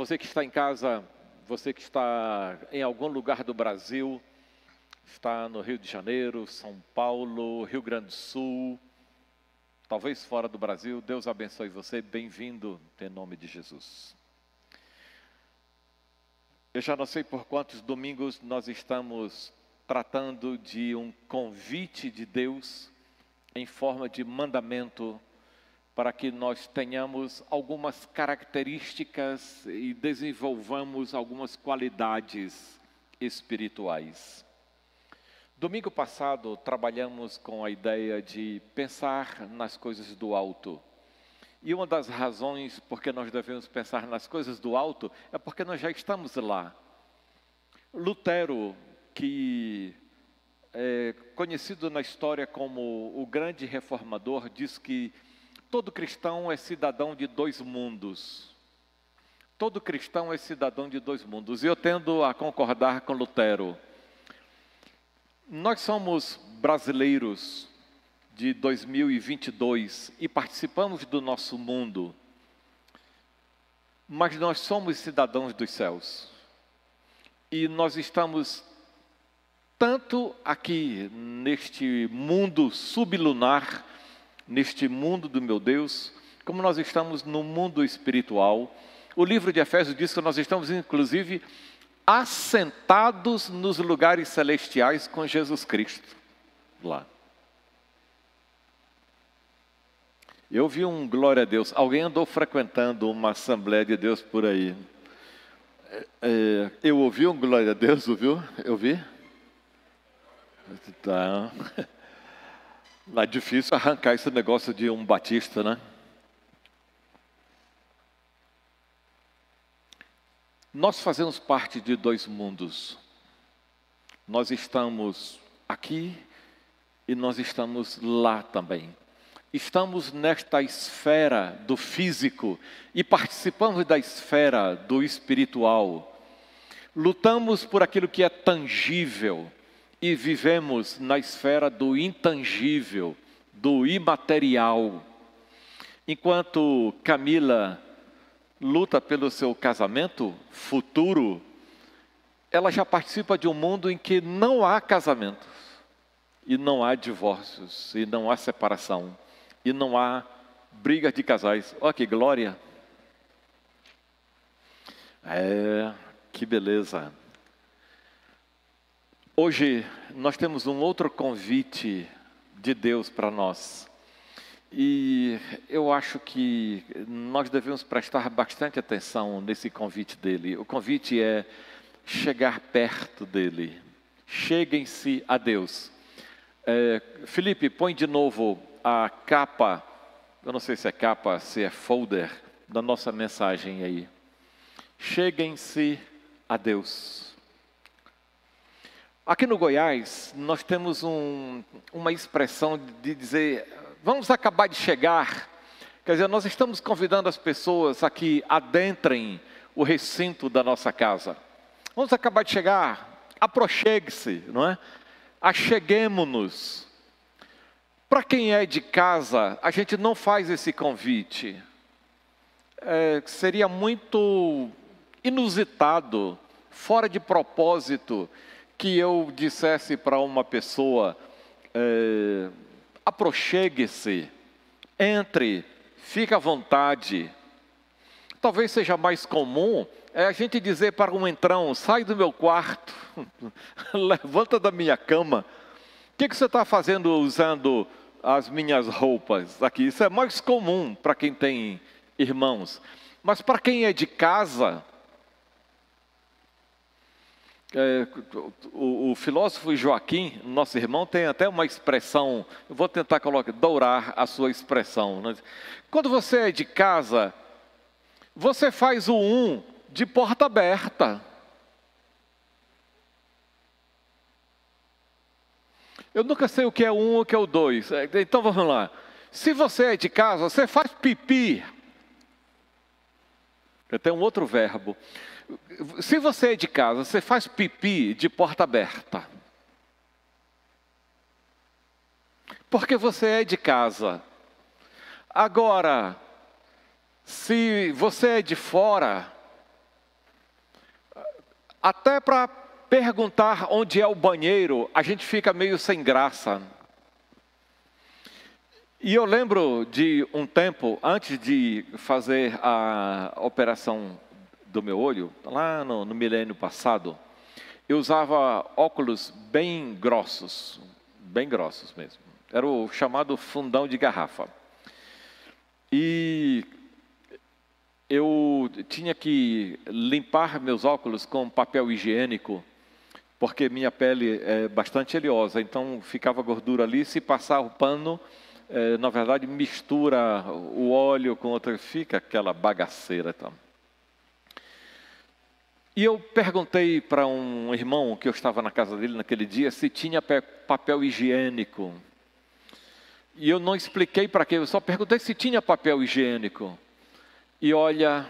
você que está em casa, você que está em algum lugar do Brasil, está no Rio de Janeiro, São Paulo, Rio Grande do Sul, talvez fora do Brasil, Deus abençoe você, bem-vindo em nome de Jesus. Eu já não sei por quantos domingos nós estamos tratando de um convite de Deus em forma de mandamento para que nós tenhamos algumas características e desenvolvamos algumas qualidades espirituais. Domingo passado trabalhamos com a ideia de pensar nas coisas do alto. E uma das razões por que nós devemos pensar nas coisas do alto é porque nós já estamos lá. Lutero, que é conhecido na história como o grande reformador, diz que todo cristão é cidadão de dois mundos. Todo cristão é cidadão de dois mundos. E eu tendo a concordar com Lutero. Nós somos brasileiros de 2022 e participamos do nosso mundo, mas nós somos cidadãos dos céus. E nós estamos tanto aqui neste mundo sublunar, neste mundo do meu Deus, como nós estamos no mundo espiritual. O livro de Efésios diz que nós estamos, inclusive, assentados nos lugares celestiais com Jesus Cristo, lá. Eu vi um glória a Deus. Alguém andou frequentando uma Assembleia de Deus por aí. Eu ouvi um glória a Deus, ouviu? Eu vi? Tá. É difícil arrancar esse negócio de um batista, né? Nós fazemos parte de dois mundos. Nós estamos aqui e nós estamos lá também. Estamos nesta esfera do físico e participamos da esfera do espiritual. Lutamos por aquilo que é tangível e vivemos na esfera do intangível, do imaterial. Enquanto Camila luta pelo seu casamento futuro, ela já participa de um mundo em que não há casamentos, e não há divórcios, e não há separação, e não há brigas de casais. Olha que glória! Que beleza! Hoje nós temos um outro convite de Deus para nós. E eu acho que nós devemos prestar bastante atenção nesse convite dele. O convite é chegar perto dele. Cheguem-se a Deus. Felipe, põe de novo a capa, eu não sei se é capa, se é folder, da nossa mensagem aí. Cheguem-se a Deus. Aqui no Goiás, nós temos uma expressão de dizer, vamos acabar de chegar. Quer dizer, nós estamos convidando as pessoas a que adentrem o recinto da nossa casa. Vamos acabar de chegar, aproxegue-se, não é? Acheguemo-nos. Para quem é de casa, a gente não faz esse convite. Seria muito inusitado, fora de propósito, que eu dissesse para uma pessoa, aproxegue-se, entre, fique à vontade. Talvez seja mais comum a gente dizer para um entrão, sai do meu quarto, levanta da minha cama. O que você está fazendo usando as minhas roupas aqui? Isso é mais comum para quem tem irmãos. Mas para quem é de casa, o filósofo Joaquim, nosso irmão, tem até uma expressão, eu vou tentar dourar a sua expressão. Né? Quando você é de casa, você faz o de porta aberta. Eu nunca sei o que é e o que é o 2. Então vamos lá. Se você é de casa, você faz pipi. Tem um outro verbo. Se você é de casa, você faz pipi de porta aberta. Porque você é de casa. Agora, se você é de fora, Até para perguntar onde é o banheiro, a gente fica meio sem graça. E eu lembro de um tempo, antes de fazer a operação do meu olho, lá no milênio passado, eu usava óculos bem grossos mesmo. Era o chamado fundão de garrafa. E eu tinha que limpar meus óculos com papel higiênico, porque minha pele é bastante oleosa, então ficava gordura ali, se passar o pano, na verdade mistura o óleo com outra, fica aquela bagaceira. Então. E eu perguntei para um irmão que eu estava na casa dele naquele dia se tinha papel higiênico. E eu não expliquei para quê, eu só perguntei se tinha papel higiênico. E olha,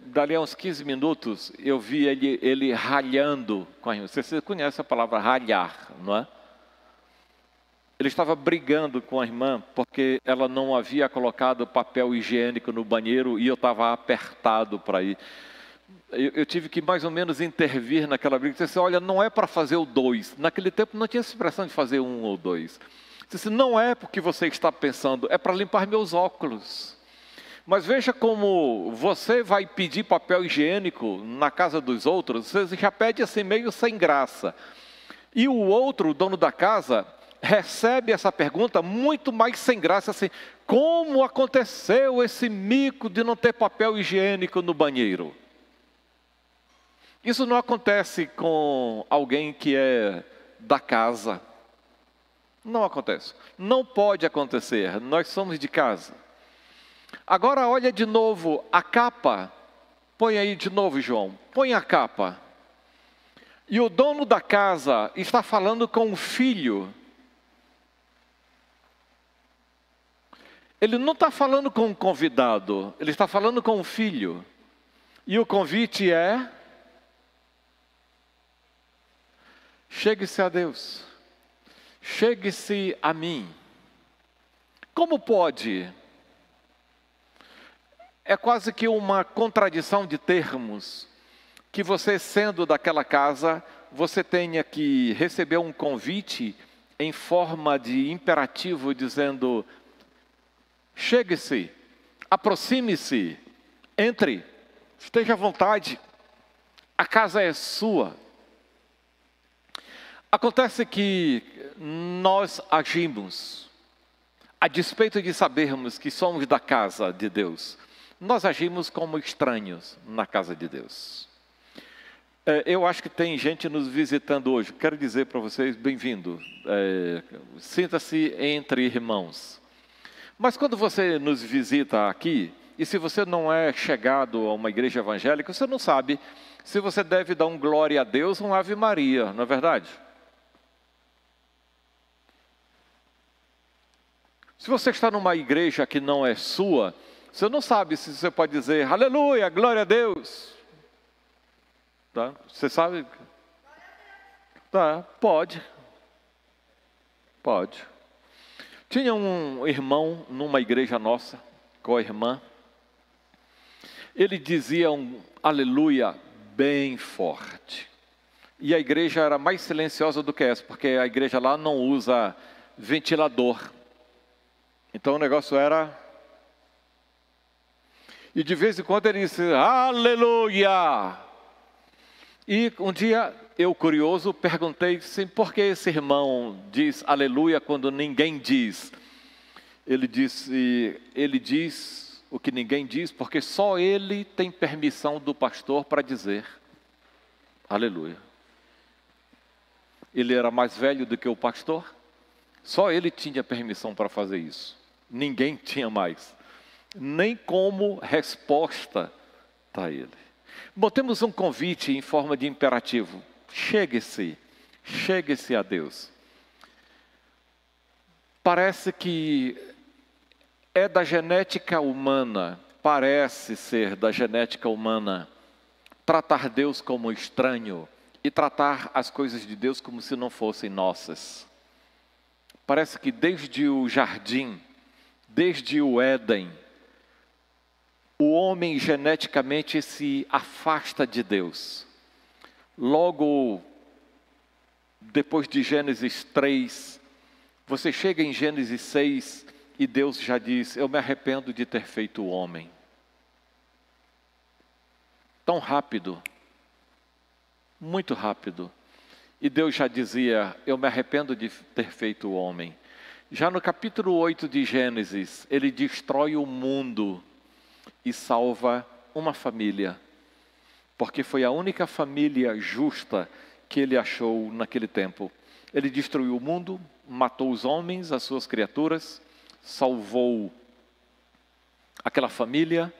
dali a uns 15 minutos, eu vi ele ralhando com a irmã. Você conhece a palavra ralhar, não é? Ele estava brigando com a irmã porque ela não havia colocado papel higiênico no banheiro e eu estava apertado para ir. Eu tive que mais ou menos intervir naquela briga. Disse, olha, não é para fazer o 2. Naquele tempo não tinha essa expressão de fazer 1 ou 2. Disse, não é porque você está pensando, é para limpar meus óculos. Mas veja como você vai pedir papel higiênico na casa dos outros, você já pede assim meio sem graça. E o outro, o dono da casa, recebe essa pergunta muito mais sem graça, assim, como aconteceu esse mico de não ter papel higiênico no banheiro? Isso não acontece com alguém que é da casa. Não acontece. Não pode acontecer. Nós somos de casa. Agora olha de novo a capa. Põe aí de novo, João. Põe a capa. E o dono da casa está falando com o filho. Ele não está falando com o convidado. Ele está falando com o filho. E o convite é... chegue-se a Deus, chegue-se a mim. Como pode? É quase que uma contradição de termos, que você sendo daquela casa, você tenha que receber um convite em forma de imperativo, dizendo, chegue-se, aproxime-se, entre, esteja à vontade, a casa é sua. Acontece que nós agimos, a despeito de sabermos que somos da casa de Deus, nós agimos como estranhos na casa de Deus. Eu acho que tem gente nos visitando hoje, quero dizer para vocês, bem-vindo, sinta-se entre irmãos. Mas quando você nos visita aqui, e se você não é chegado a uma igreja evangélica, você não sabe se você deve dar um glória a Deus ou um Ave Maria, não é verdade? Se você está numa igreja que não é sua, você não sabe se você pode dizer, aleluia, glória a Deus. Tá? Você sabe? Tá, pode. Pode. Tinha um irmão numa igreja nossa, com a irmã. Ele dizia um aleluia bem forte. E a igreja era mais silenciosa do que essa, porque a igreja lá não usa ventilador. Então o negócio era... E de vez em quando ele disse, aleluia! E um dia, eu curioso, perguntei assim, por que esse irmão diz aleluia quando ninguém diz? Ele diz o que ninguém diz, porque só ele tem permissão do pastor para dizer aleluia. Ele era mais velho do que o pastor, só ele tinha permissão para fazer isso. Ninguém tinha mais, nem como resposta a ele. Bom, temos um convite em forma de imperativo. Chegue-se a Deus. Parece que é da genética humana, parece ser da genética humana, tratar Deus como estranho e tratar as coisas de Deus como se não fossem nossas. Parece que desde o jardim, desde o Éden, o homem geneticamente se afasta de Deus. Logo depois de Gênesis 3, você chega em Gênesis 6 e Deus já diz: eu me arrependo de ter feito o homem. Tão rápido, muito rápido. E Deus já dizia: eu me arrependo de ter feito o homem. Já no capítulo 8 de Gênesis, ele destrói o mundo e salva uma família, porque foi a única família justa que ele achou naquele tempo. Ele destruiu o mundo, matou os homens, as suas criaturas, salvou aquela família,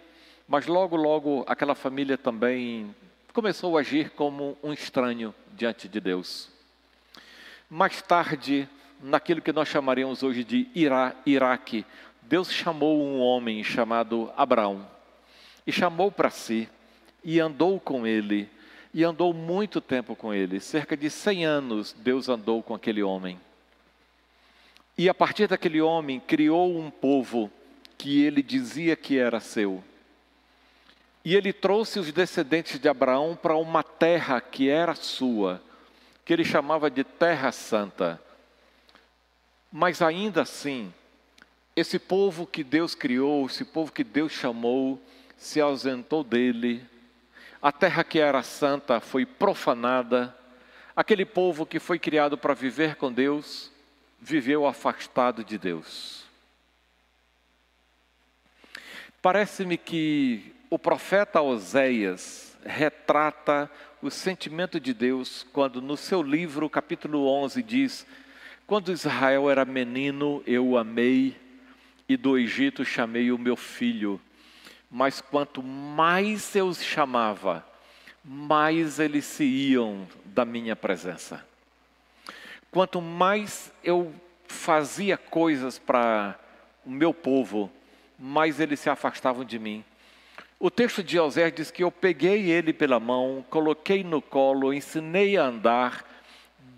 mas logo, logo aquela família também começou a agir como um estranho diante de Deus. Mais tarde, naquilo que nós chamaríamos hoje de Iraque, Deus chamou um homem chamado Abraão, e chamou para si, e andou com ele, e andou muito tempo com ele, cerca de 100 anos Deus andou com aquele homem. E a partir daquele homem criou um povo que ele dizia que era seu. E ele trouxe os descendentes de Abraão para uma terra que era sua, que ele chamava de Terra Santa. Mas ainda assim, esse povo que Deus criou, esse povo que Deus chamou, se ausentou dele. A terra que era santa foi profanada. Aquele povo que foi criado para viver com Deus, viveu afastado de Deus. Parece-me que o profeta Oséias retrata o sentimento de Deus quando no seu livro, capítulo 11, diz: quando Israel era menino, eu o amei, e do Egito chamei o meu filho. Mas quanto mais eu os chamava, mais eles se iam da minha presença. Quanto mais eu fazia coisas para o meu povo, mais eles se afastavam de mim. O texto de Oséias diz que eu peguei ele pela mão, coloquei no colo, ensinei a andar,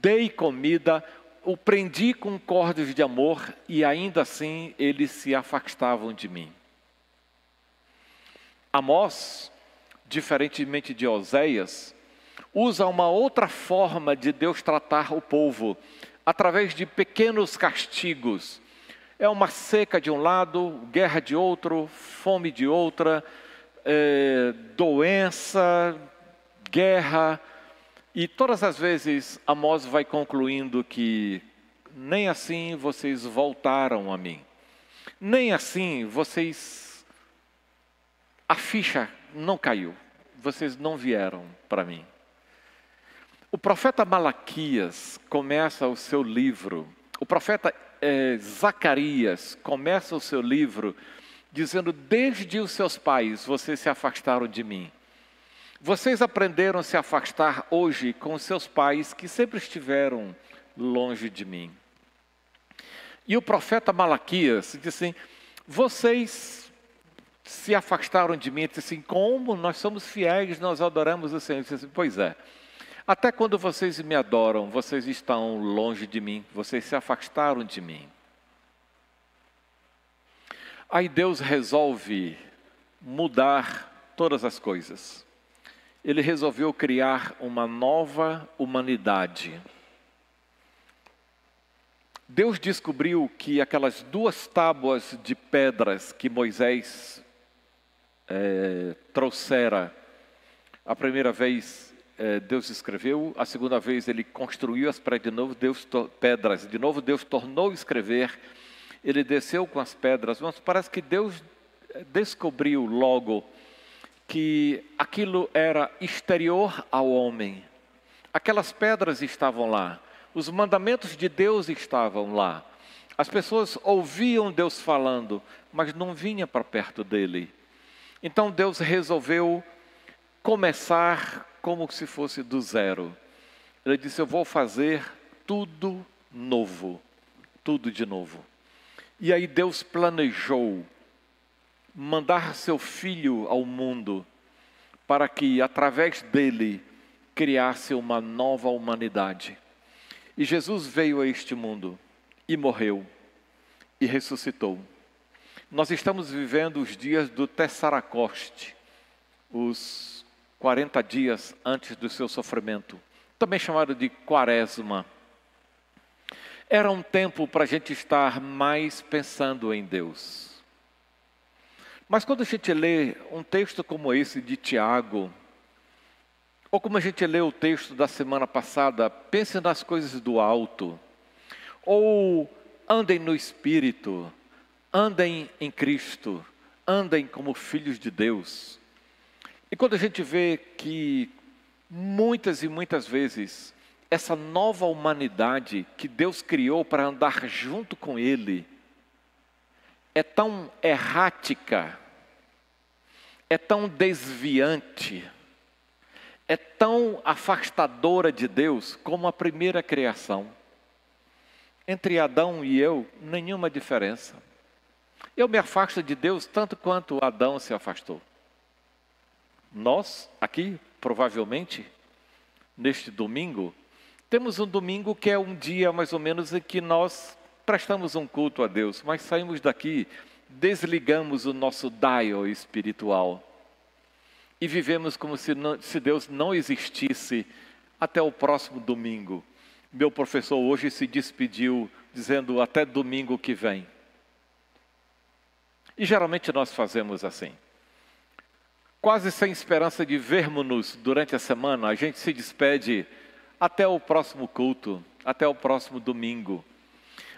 dei comida, o prendi com cordas de amor e ainda assim eles se afastavam de mim. Amós, diferentemente de Oséias, usa uma outra forma de Deus tratar o povo, através de pequenos castigos. É uma seca de um lado, guerra de outro, fome de outra, doença, guerra. E todas as vezes Amós vai concluindo que nem assim vocês voltaram a mim. Nem assim vocês... A ficha não caiu. Vocês não vieram para mim. O profeta Malaquias começa o seu livro. O profeta Zacarias começa o seu livro dizendo: desde os seus pais vocês se afastaram de mim. Vocês aprenderam a se afastar hoje com os seus pais que sempre estiveram longe de mim. E o profeta Malaquias diz assim: vocês se afastaram de mim. Disse assim: como nós somos fiéis, nós adoramos o Senhor. Disse assim: pois é, até quando vocês me adoram, vocês estão longe de mim, vocês se afastaram de mim. Aí Deus resolve mudar todas as coisas. Ele resolveu criar uma nova humanidade. Deus descobriu que aquelas 2 tábuas de pedras que Moisés trouxera, a primeira vez Deus escreveu, a segunda vez ele construiu as pedras de novo, Deus tornou a escrever, ele desceu com as pedras, mas parece que Deus descobriu logo que aquilo era exterior ao homem. Aquelas pedras estavam lá, os mandamentos de Deus estavam lá, as pessoas ouviam Deus falando, mas não vinha para perto dele. Então Deus resolveu começar como se fosse do zero. Ele disse: eu vou fazer tudo novo, tudo de novo. E aí Deus planejou mandar seu filho ao mundo para que através dele criasse uma nova humanidade. E Jesus veio a este mundo e morreu e ressuscitou. Nós estamos vivendo os dias do Tessaracoste, os 40 dias antes do seu sofrimento, também chamado de Quaresma. Era um tempo para a gente estar mais pensando em Deus. Mas quando a gente lê um texto como esse de Tiago, ou como a gente lê o texto da semana passada, pense nas coisas do alto, ou andem no Espírito, andem em Cristo, andem como filhos de Deus. E quando a gente vê que muitas e muitas vezes essa nova humanidade que Deus criou para andar junto com Ele é tão errática, é tão desviante, é tão afastadora de Deus como a primeira criação. Entre Adão e eu, nenhuma diferença. Eu me afasto de Deus tanto quanto Adão se afastou. Nós, aqui, provavelmente, neste domingo, temos um domingo que é um dia mais ou menos em que nós prestamos um culto a Deus, mas saímos daqui, desligamos o nosso dial espiritual e vivemos como se Deus não existisse até o próximo domingo. Meu professor hoje se despediu dizendo até domingo que vem. E geralmente nós fazemos assim. Quase sem esperança de vermos-nos durante a semana, a gente se despede até o próximo culto, até o próximo domingo.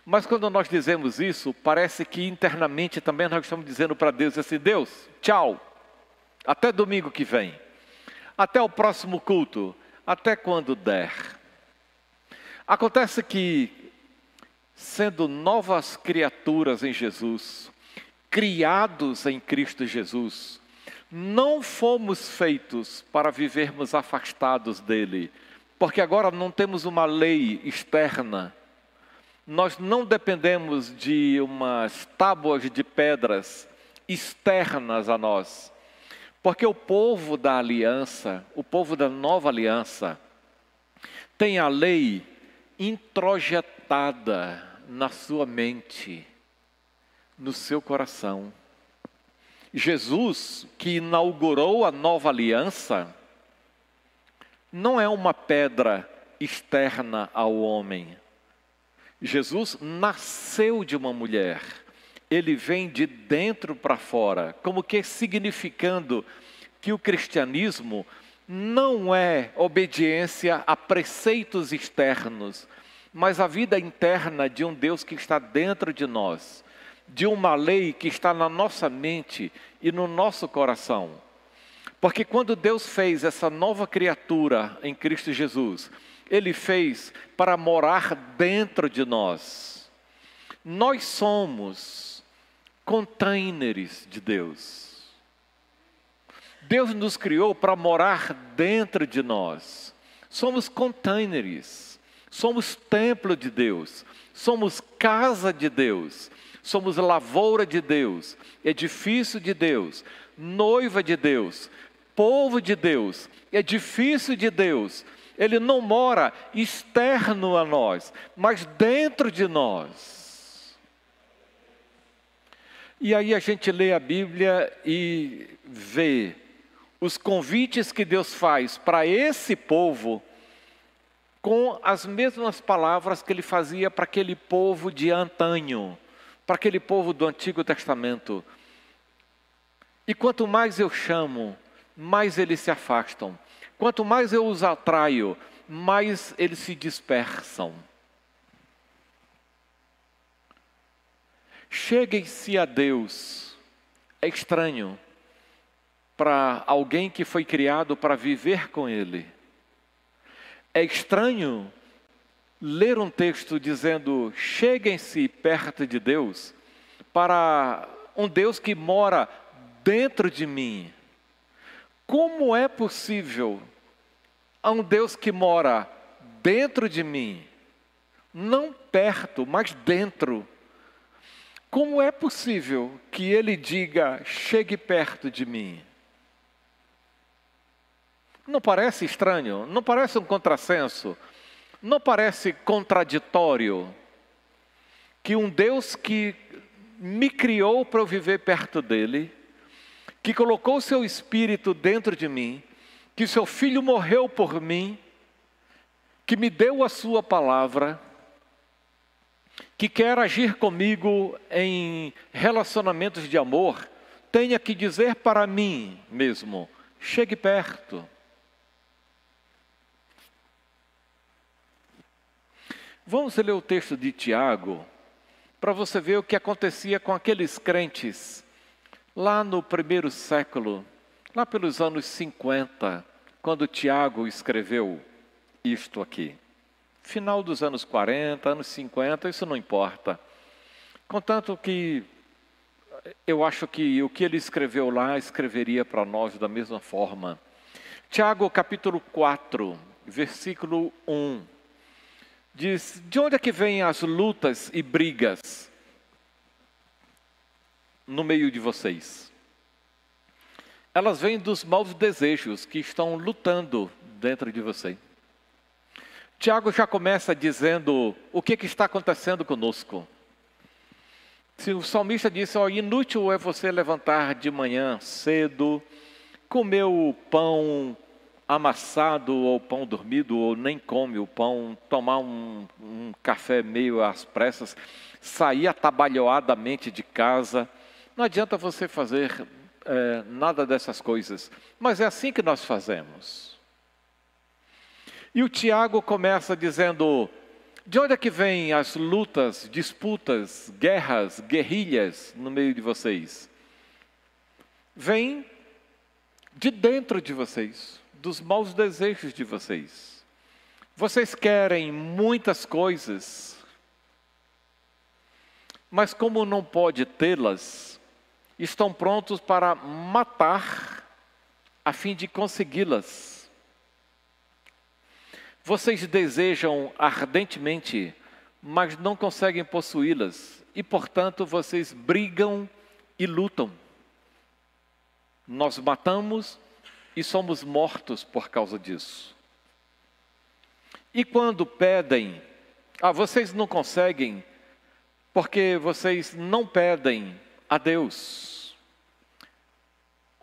Mas quando nós dizemos isso, parece que internamente também nós estamos dizendo para Deus assim: Deus, tchau, até domingo que vem, até o próximo culto, até quando der. Acontece que, sendo novas criaturas em Jesus, criados em Cristo Jesus, não fomos feitos para vivermos afastados dele, porque agora não temos uma lei externa, nós não dependemos de umas tábuas de pedras externas a nós, porque o povo da aliança, o povo da nova aliança, tem a lei introjetada na sua mente, no seu coração. Jesus, que inaugurou a nova aliança, não é uma pedra externa ao homem. Jesus nasceu de uma mulher. Ele vem de dentro para fora, como que significando que o cristianismo não é obediência a preceitos externos, mas a vida interna de um Deus que está dentro de nós, de uma lei que está na nossa mente e no nosso coração. Porque quando Deus fez essa nova criatura em Cristo Jesus, Ele fez para morar dentro de nós. Nós somos containers de Deus. Deus nos criou para morar dentro de nós. Somos containers, somos templo de Deus, somos casa de Deus. Somos lavoura de Deus, edifício de Deus, noiva de Deus, povo de Deus, edifício de Deus. Ele não mora externo a nós, mas dentro de nós. E aí a gente lê a Bíblia e vê os convites que Deus faz para esse povo com as mesmas palavras que Ele fazia para aquele povo de antanho, para aquele povo do Antigo Testamento. E quanto mais eu chamo, mais eles se afastam. Quanto mais eu os atraio, mais eles se dispersam. Cheguem-se a Deus. É estranho para alguém que foi criado para viver com Ele. É estranho ler um texto dizendo: cheguem-se perto de Deus, para um Deus que mora dentro de mim. Como é possível a um Deus que mora dentro de mim, não perto, mas dentro? Como é possível que Ele diga: chegue perto de mim? Não parece estranho? Não parece um contrassenso? Não parece contraditório que um Deus que me criou para eu viver perto dele, que colocou o seu Espírito dentro de mim, que seu filho morreu por mim, que me deu a sua palavra, que quer agir comigo em relacionamentos de amor, tenha que dizer para mim mesmo: chegue perto. Vamos ler o texto de Tiago, para você ver o que acontecia com aqueles crentes, lá no primeiro século, lá pelos anos 50, quando Tiago escreveu isto aqui. Final dos anos 40, anos 50, isso não importa. Contanto que eu acho que o que ele escreveu lá, escreveria para nós da mesma forma. Tiago capítulo 4, versículo 1. Diz: de onde é que vêm as lutas e brigas no meio de vocês? Elas vêm dos maus desejos que estão lutando dentro de você. Tiago já começa dizendo o que está acontecendo conosco. Se o salmista disse: inútil é você levantar de manhã cedo, comer o pão amassado ou pão dormido, ou nem come o pão, tomar um café meio às pressas, sair atabalhoadamente de casa. Não adianta você fazer nada dessas coisas, mas é assim que nós fazemos. E o Tiago começa dizendo: de onde é que vêm as lutas, disputas, guerras, guerrilhas no meio de vocês? Vem de dentro de vocês, dos maus desejos de vocês. Vocês querem muitas coisas, mas como não pode tê-las, estão prontos para matar a fim de consegui-las. Vocês desejam ardentemente, mas não conseguem possuí-las, e portanto vocês brigam e lutam. Nós matamos e somos mortos por causa disso. E quando pedem, vocês não conseguem, porque vocês não pedem a Deus.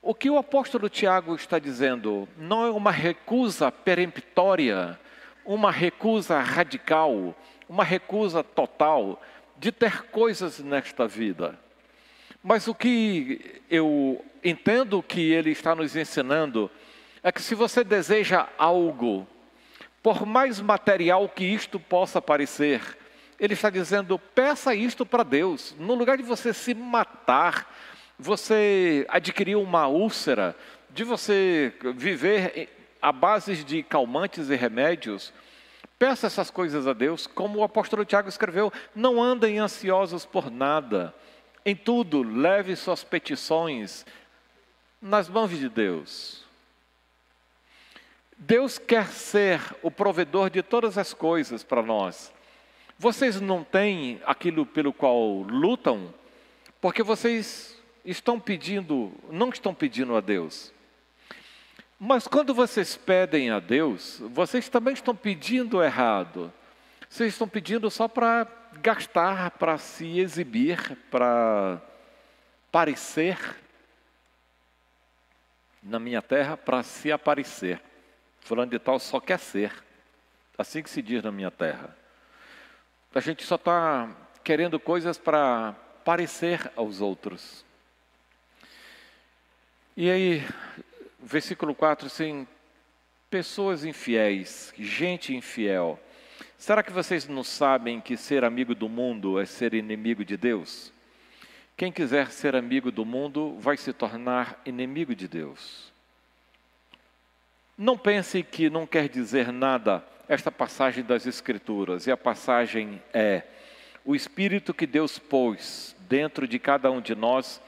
O que o apóstolo Tiago está dizendo não é uma recusa peremptória, uma recusa radical, uma recusa total de ter coisas nesta vida. Mas o que eu entendo que ele está nos ensinando é que se você deseja algo, por mais material que isto possa parecer, ele está dizendo: peça isto para Deus. No lugar de você se matar, você adquirir uma úlcera, de você viver à base de calmantes e remédios, peça essas coisas a Deus, como o apóstolo Tiago escreveu: não andem ansiosos por nada. Em tudo, leve suas petições nas mãos de Deus. Deus quer ser o provedor de todas as coisas para nós. Vocês não têm aquilo pelo qual lutam, porque vocês não estão pedindo a Deus. Mas quando vocês pedem a Deus, vocês também estão pedindo errado. Vocês estão pedindo só para gastar, para se exibir, para parecer. Na minha terra, para se aparecer. Fulano de tal só quer ser. Assim que se diz na minha terra. A gente só está querendo coisas para parecer aos outros. E aí, versículo 4, assim: pessoas infiéis, gente infiel. Será que vocês não sabem que ser amigo do mundo é ser inimigo de Deus? Quem quiser ser amigo do mundo vai se tornar inimigo de Deus. Não pense que não quer dizer nada esta passagem das Escrituras. E a passagem é: o Espírito que Deus pôs dentro de cada um de nós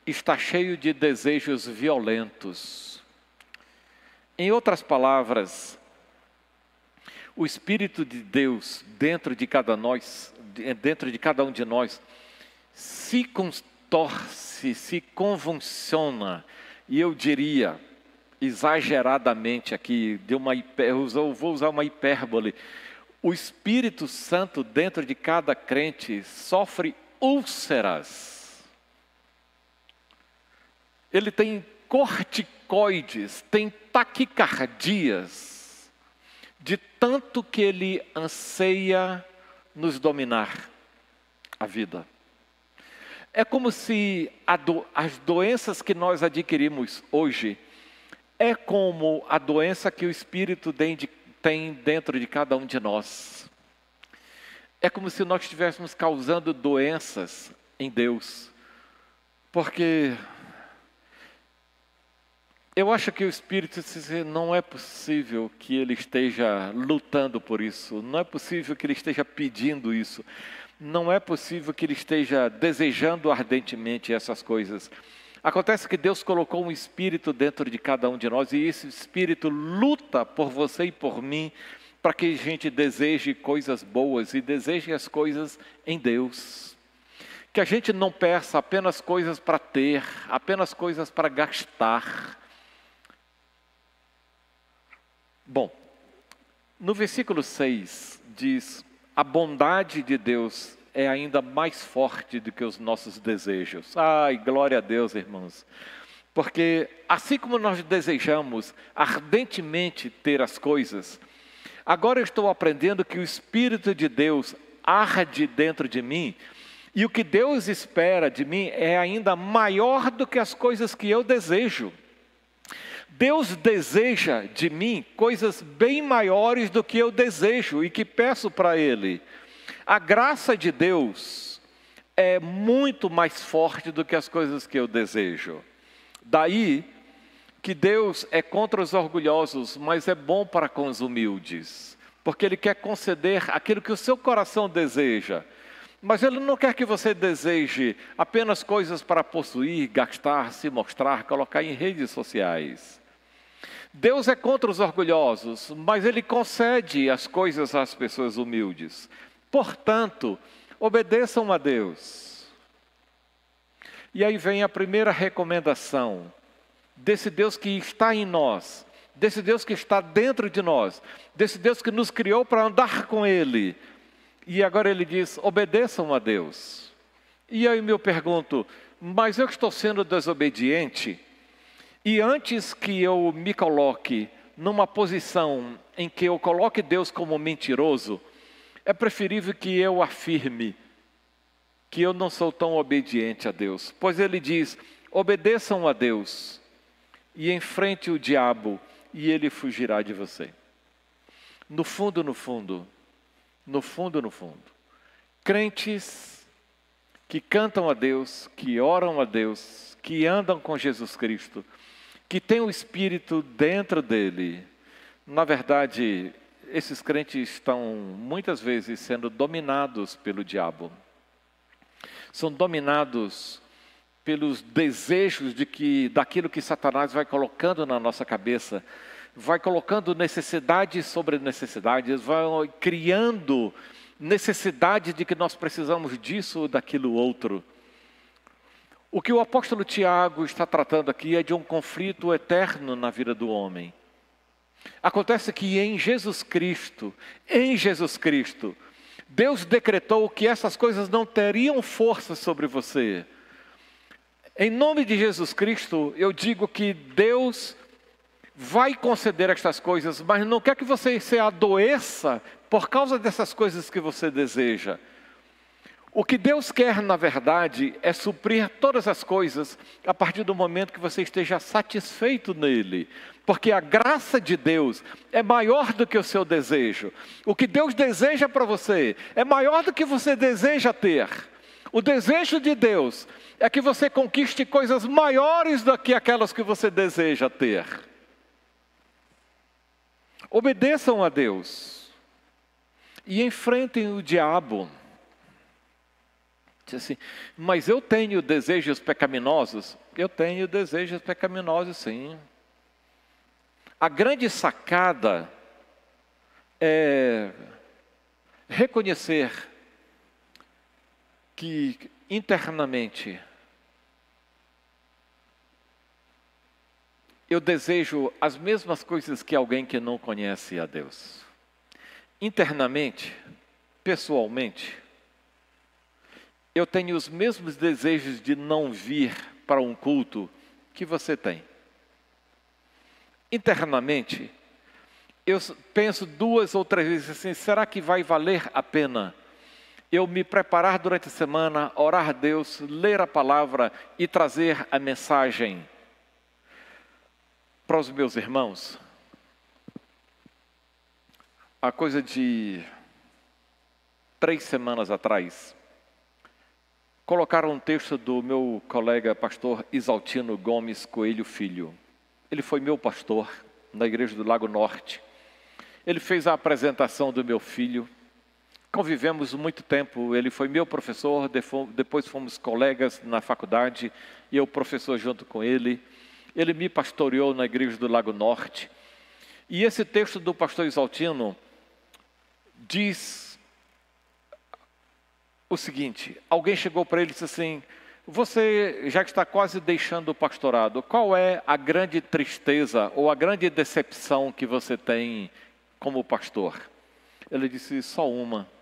está cheio de desejos violentos. Em outras palavras, o Espírito de Deus dentro de cada um de nós, se contorce, se convulsiona, e eu diria, exageradamente aqui, vou usar uma hipérbole, o Espírito Santo dentro de cada crente sofre úlceras. Ele tem corticoides, tem taquicardias, de tanto que ele anseia nos dominar a vida. É como se as doenças que nós adquirimos hoje, é como a doença que o Espírito tem dentro de cada um de nós. É como se nós estivéssemos causando doenças em Deus. Porque eu acho que o Espírito não é possível que ele esteja lutando por isso. Não é possível que ele esteja pedindo isso. Não é possível que ele esteja desejando ardentemente essas coisas. Acontece que Deus colocou um espírito dentro de cada um de nós e esse espírito luta por você e por mim para que a gente deseje coisas boas e deseje as coisas em Deus. Que a gente não peça apenas coisas para ter, apenas coisas para gastar. Bom, no versículo 6 diz: a bondade de Deus é ainda mais forte do que os nossos desejos. Ai, glória a Deus, irmãos. Porque assim como nós desejamos ardentemente ter as coisas, agora eu estou aprendendo que o Espírito de Deus arde dentro de mim, e o que Deus espera de mim é ainda maior do que as coisas que eu desejo. Deus deseja de mim coisas bem maiores do que eu desejo e que peço para Ele. A graça de Deus é muito mais forte do que as coisas que eu desejo. Daí que Deus é contra os orgulhosos, mas é bom para com os humildes. Porque Ele quer conceder aquilo que o seu coração deseja. Mas Ele não quer que você deseje apenas coisas para possuir, gastar, se mostrar, colocar em redes sociais. Deus é contra os orgulhosos, mas Ele concede as coisas às pessoas humildes. Portanto, obedeçam a Deus. E aí vem a primeira recomendação desse Deus que está em nós, desse Deus que está dentro de nós, desse Deus que nos criou para andar com Ele. E agora Ele diz: obedeçam a Deus. E aí eu pergunto: mas eu estou sendo desobediente? E antes que eu me coloque numa posição em que eu coloque Deus como mentiroso, é preferível que eu afirme que eu não sou tão obediente a Deus. Pois Ele diz: obedeçam a Deus e enfrente o diabo e ele fugirá de você. No fundo, crentes que cantam a Deus, que oram a Deus, que andam com Jesus Cristo, que tem o Espírito dentro dele, na verdade, esses crentes estão muitas vezes sendo dominados pelo diabo. São dominados pelos desejos daquilo que Satanás vai colocando na nossa cabeça, vai colocando necessidades sobre necessidades, vai criando necessidade de que nós precisamos disso ou daquilo outro. O que o apóstolo Tiago está tratando aqui é de um conflito eterno na vida do homem. Acontece que em Jesus Cristo, Deus decretou que essas coisas não teriam força sobre você. Em nome de Jesus Cristo, eu digo que Deus vai conceder estas coisas, mas não quer que você se adoeça por causa dessas coisas que você deseja. O que Deus quer, na verdade, é suprir todas as coisas a partir do momento que você esteja satisfeito nele. Porque a graça de Deus é maior do que o seu desejo. O que Deus deseja para você é maior do que você deseja ter. O desejo de Deus é que você conquiste coisas maiores do que aquelas que você deseja ter. Obedeçam a Deus e enfrentem o diabo. Diz assim: mas eu tenho desejos pecaminosos? Eu tenho desejos pecaminosos, sim. A grande sacada é reconhecer que internamente eu desejo as mesmas coisas que alguém que não conhece a Deus. Internamente, pessoalmente, eu tenho os mesmos desejos de não vir para um culto que você tem. internamente, eu penso 2 ou 3 vezes assim, será que vai valer a pena eu me preparar durante a semana, orar a Deus, ler a palavra e trazer a mensagem para os meus irmãos? Há coisa de 3 semanas atrás, colocaram um texto do meu colega pastor Isaltino Gomes Coelho Filho. Ele foi meu pastor na igreja do Lago Norte. Ele fez a apresentação do meu filho. Convivemos muito tempo, ele foi meu professor, depois fomos colegas na faculdade, e eu professor junto com ele. Ele me pastoreou na igreja do Lago Norte. E esse texto do pastor Isaltino diz o seguinte: alguém chegou para ele e disse assim, você já está quase deixando o pastorado, qual é a grande tristeza ou a grande decepção que você tem como pastor? Ele disse, só uma.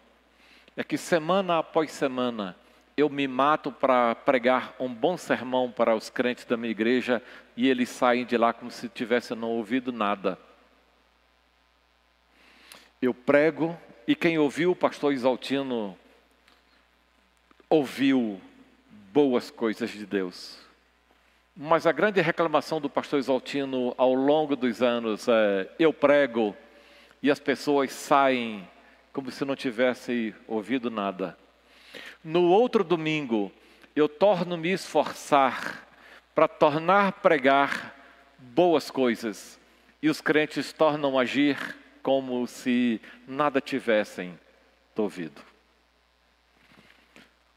É que semana após semana eu me mato para pregar um bom sermão para os crentes da minha igreja e eles saem de lá como se tivessem não ouvido nada. Eu prego e quem ouviu o pastor Isaltino ouviu boas coisas de Deus. Mas a grande reclamação do pastor Isaltino ao longo dos anos é, eu prego e as pessoas saem como se não tivessem ouvido nada. No outro domingo, eu torno me esforçar para tornar pregar boas coisas. E os crentes tornam agir como se nada tivessem ouvido.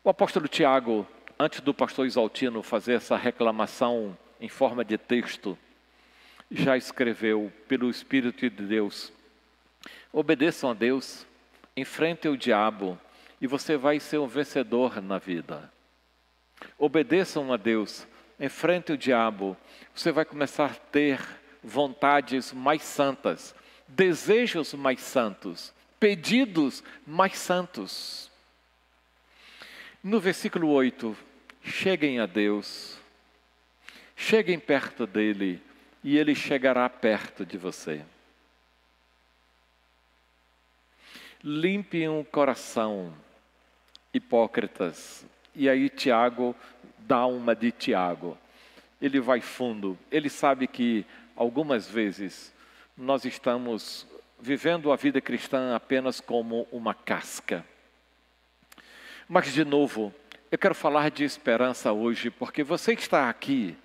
O apóstolo Tiago, antes do pastor Isaltino fazer essa reclamação em forma de texto, já escreveu pelo Espírito de Deus, obedeçam a Deus, enfrentem o diabo e você vai ser um vencedor na vida. Obedeçam a Deus, enfrentem o diabo, você vai começar a ter vontades mais santas, desejos mais santos, pedidos mais santos. No versículo 8, cheguem a Deus, cheguem perto dele e ele chegará perto de você. Limpem o coração, hipócritas. E aí Tiago dá uma de Tiago. Ele vai fundo. Ele sabe que algumas vezes nós estamos vivendo a vida cristã apenas como uma casca. Mas de novo, eu quero falar de esperança hoje, porque você que está aqui,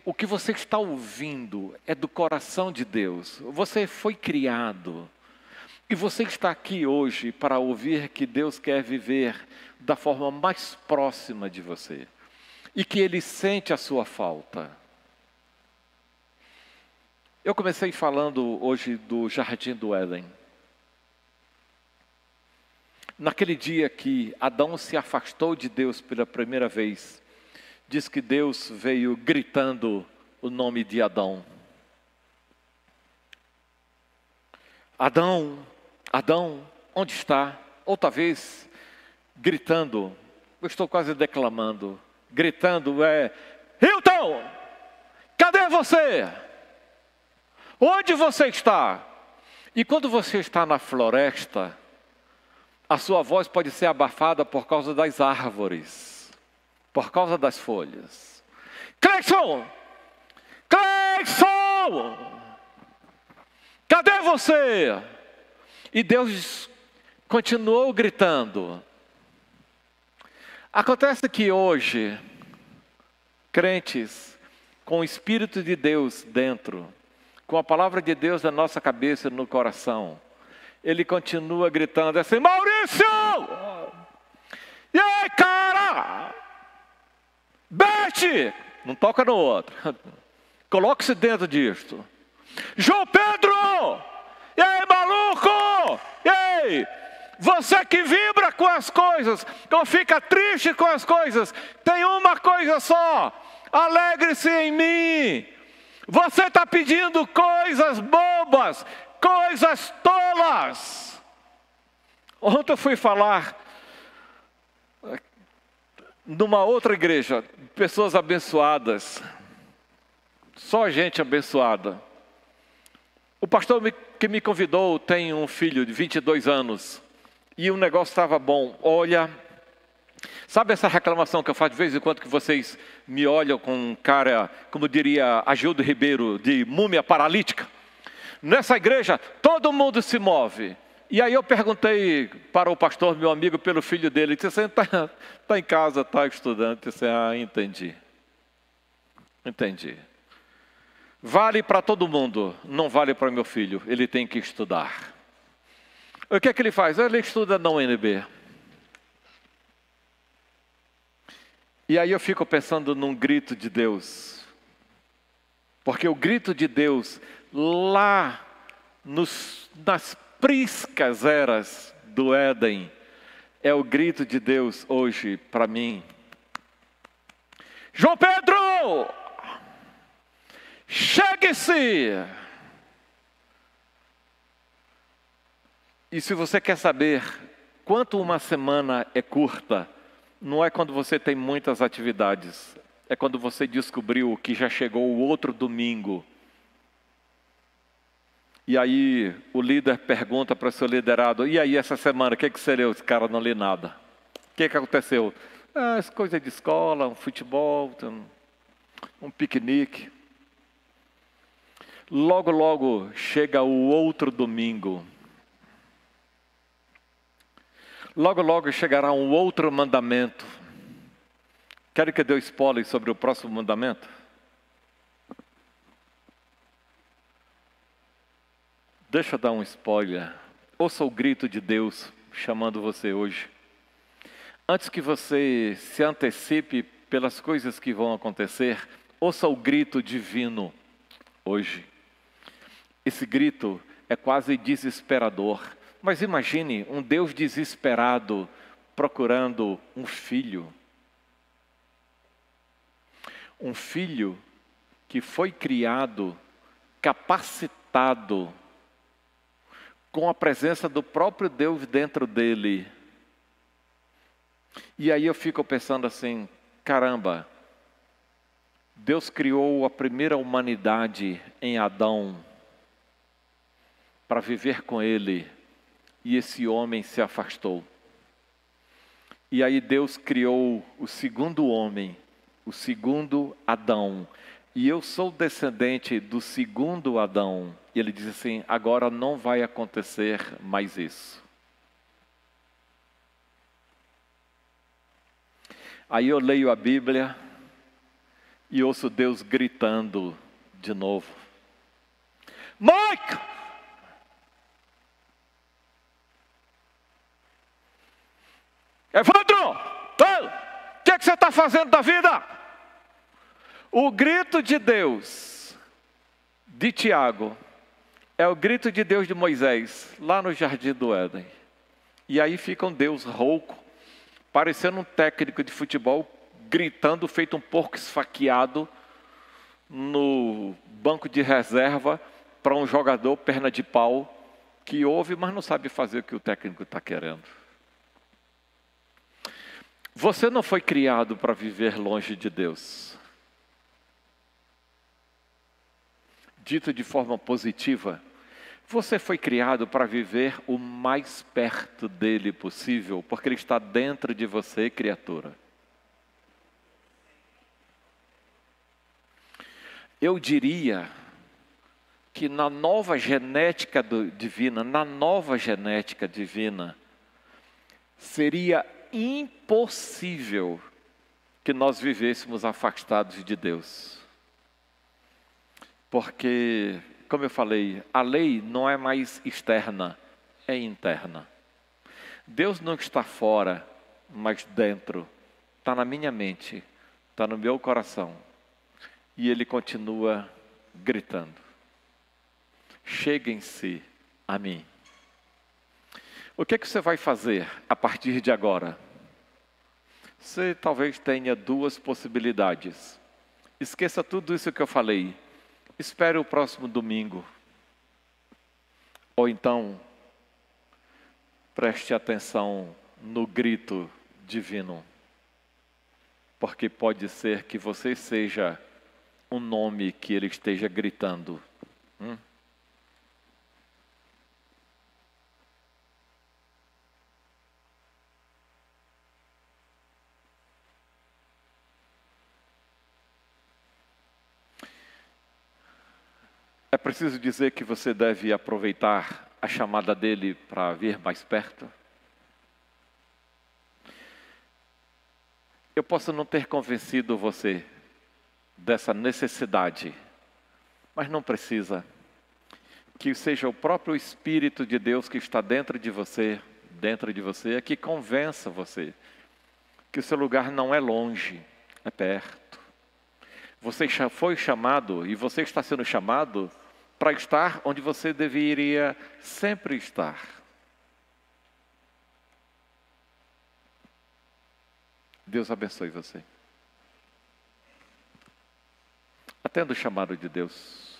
o que você está ouvindo é do coração de Deus. Você foi criado. E você está aqui hoje para ouvir que Deus quer viver da forma mais próxima de você. E que Ele sente a sua falta. Eu comecei falando hoje do Jardim do Éden. Naquele dia que Adão se afastou de Deus pela primeira vez, diz que Deus veio gritando o nome de Adão. Adão, Adão, onde está? Ou talvez gritando, eu estou quase declamando, gritando Hilton, cadê você? Onde você está? E quando você está na floresta, a sua voz pode ser abafada por causa das árvores, por causa das folhas. Cleison! Cleison! Cadê você? E Deus continuou gritando. Acontece que hoje, crentes com o Espírito de Deus dentro, com a palavra de Deus na nossa cabeça e no coração, ele continua gritando assim, Maurício! E aí, cara? Bete! Não toca no outro. Coloque-se dentro disto. João Pedro! E aí, maluco? E aí? Você que vibra com as coisas, ou fica triste com as coisas, tem uma coisa só, alegre-se em mim. Você está pedindo coisas bobas, coisas tolas. Ontem eu fui falar numa outra igreja, pessoas abençoadas. Só gente abençoada. O pastor que me convidou tem um filho de 22 anos. E o negócio estava bom. Olha, sabe essa reclamação que eu faço de vez em quando que vocês me olham com um cara, como diria Agildo Ribeiro, de múmia paralítica? Nessa igreja, todo mundo se move. E aí eu perguntei para o pastor, meu amigo, pelo filho dele. Ele disse assim, está em casa, está estudando. Eu disse, entendi. Entendi. Vale para todo mundo, não vale para meu filho. Ele tem que estudar. O que é que ele faz? Ele estuda na UNB. E aí eu fico pensando num grito de Deus. Porque o grito de Deus, lá nas priscas eras do Éden, é o grito de Deus hoje para mim. João Pedro! Chegue-se! E se você quer saber quanto uma semana é curta, não é quando você tem muitas atividades, é quando você descobriu que já chegou o outro domingo. E aí o líder pergunta para o seu liderado, e aí essa semana, o que você leu? Esse cara não lê nada. O que aconteceu? As coisas de escola, um futebol, um piquenique. Logo, logo chega o outro domingo. Logo, logo chegará um outro mandamento. Quero que eu dê spoiler sobre o próximo mandamento? Deixa eu dar um spoiler. Ouça o grito de Deus chamando você hoje. Antes que você se antecipe pelas coisas que vão acontecer, ouça o grito divino hoje. Esse grito é quase desesperador. Mas imagine um Deus desesperado procurando um filho. Um filho que foi criado, capacitado, com a presença do próprio Deus dentro dele. E aí eu fico pensando assim, caramba, Deus criou a primeira humanidade em Adão para viver com ele, e esse homem se afastou. E aí Deus criou o segundo homem, o segundo Adão, e eu sou descendente do segundo Adão. E ele diz assim, agora não vai acontecer mais isso. Aí eu leio a Bíblia e ouço Deus gritando de novo. Mike! Evandro! O que você está fazendo da vida? O grito de Deus, de Tiago, é o grito de Deus de Moisés, lá no jardim do Éden. E aí fica um Deus rouco, parecendo um técnico de futebol, gritando, feito um porco esfaqueado, no banco de reserva, para um jogador perna de pau, que ouve, mas não sabe fazer o que o técnico está querendo. Você não foi criado para viver longe de Deus. Dito de forma positiva, você foi criado para viver o mais perto dele possível, porque ele está dentro de você, criatura. Eu diria que na nova genética divina, seria impossível que nós vivêssemos afastados de Deus. Porque, como eu falei, a lei não é mais externa, é interna. Deus não está fora, mas dentro. Está na minha mente, está no meu coração. E Ele continua gritando. Cheguem-se a mim. O que você vai fazer a partir de agora? Você talvez tenha duas possibilidades. Esqueça tudo isso que eu falei. Espere o próximo domingo. Ou então, preste atenção no grito divino. Porque pode ser que você seja um nome que ele esteja gritando. É preciso dizer que você deve aproveitar a chamada dele para vir mais perto? Eu posso não ter convencido você dessa necessidade, mas não precisa. Que seja o próprio Espírito de Deus que está dentro de você, é que convença você que o seu lugar não é longe, é perto. Você já foi chamado e você está sendo chamado para estar onde você deveria sempre estar. Deus abençoe você. Atenda o chamado de Deus.